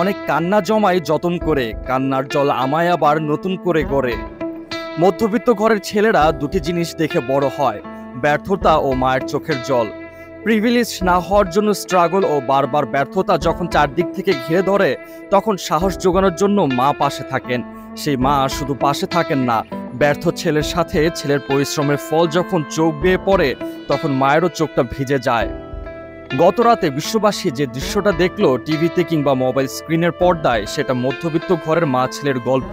অনেক কান্না জমায় যতন করে, কান্নার জল আমায় আবার নতুন করে গড়ে। মধ্যবিত্ত ঘরের ছেলেরা দুটি জিনিস দেখে বড় হয়, ব্যর্থতা ও মায়ের চোখের জল। প্রিভিলেজ না হওয়ার জন্য স্ট্রাগল ও বারবার ব্যর্থতা যখন চারদিক থেকে ঘিরে ধরে, তখন সাহস জোগানোর জন্য মা পাশে থাকেন। সেই মা শুধু পাশে থাকেন না, ব্যর্থ ছেলের সাথে ছেলের পরিশ্রমের ফল যখন চোখ বেয়ে পড়ে, তখন মায়েরও চোখটা ভিজে যায়। গত রাতে বিশ্ববাসী যে দৃশ্যটা দেখলো টিভিতে কিংবা মোবাইল স্ক্রিনের পর্দায়, সেটা মধ্যবিত্ত ঘরের মা ছেলের গল্প।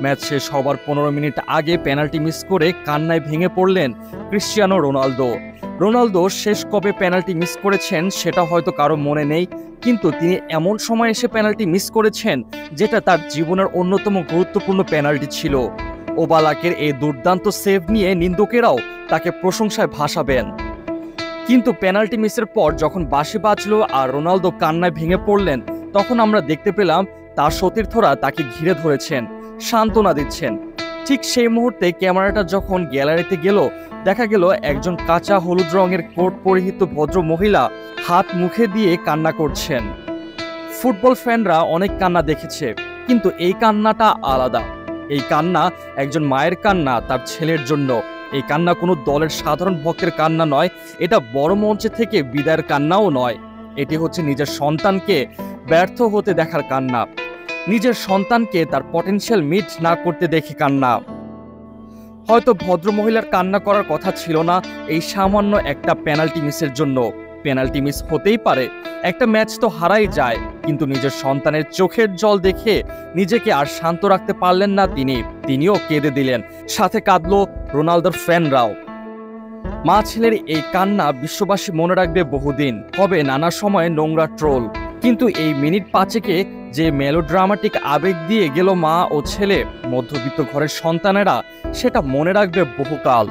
ম্যাচ শেষ হবার 15 মিনিট আগে পেনাল্টি মিস করে কান্নায় ভেঙে পড়লেন ক্রিশ্চিয়ানো রোনালদো। রোনালদো শেষ কবে পেনাল্টি মিস করেছেন সেটা হয়তো কারো মনে নেই, কিন্তু তিনি এমন সময় এসে পেনাল্টি মিস করেছেন যেটা তার জীবনের অন্যতম গুরুত্বপূর্ণ পেনাল্টি ছিল। ওবালাকের এই দুর্দান্ত সেভ নিয়ে নিন্দুকেরাও তাকে প্রশংসায় ভাসাবেন। কিন্তু পেনাল্টি মিসের পর যখন বাঁশি বাজলো আর রোনালদো কান্নায় ভেঙে পড়লেন, তখন আমরা দেখতে পেলাম তার সতীর্থরা তাকে ঘিরে ধরেছেন, সান্ত্বনা দিচ্ছেন। ঠিক সেই মুহূর্তে ক্যামেরাটা যখন গ্যালারিতে গেল, দেখা গেল একজন কাঁচা হলুদ রঙের কোট পরিহিত ভদ্র মহিলা হাত মুখে দিয়ে কান্না করছেন। ফুটবল ফ্যানরা অনেক কান্না দেখেছে, কিন্তু এই কান্নাটা আলাদা। এই কান্না একজন মায়ের কান্না তার ছেলের জন্য। এই কান্না কোনো দলের সাধারণ ভক্তের কান্না নয়, এটা বড় মঞ্চে থেকে বিদায়ের কান্নাও নয়। এটি হচ্ছে নিজের সন্তানকে ব্যর্থ হতে দেখার কান্না, নিজের সন্তানকে তার পটেনশিয়াল মিট না করতে দেখে কান্না। হয়তো ভদ্রমহিলার কান্না করার কথা ছিল না এই সামান্য একটা পেনাল্টি মিসের জন্য। পেনাল্টি মিস হতেই পারে, একটা ম্যাচ তো হারাই যায়, কিন্তু নিজের সন্তানের চোখের জল দেখে নিজেকে আর শান্ত রাখতে পারলেন না তিনিও কেঁদে দিলেন, সাথে কাঁদলো রোনালদোর ফ্যানরাও। মা ছেলের এই কান্না বিশ্ববাসী মনে রাখবে বহুদিন, হবে নানা সময়ে নোংরা ট্রোল, কিন্তু এই মিনিট পাঁচেকে যে মেলোড্রামাটিক আবেগ দিয়ে গেল মা ও ছেলে, মধ্যবিত্ত ঘরের সন্তানেরা, সেটা মনে রাখবে বহুকাল।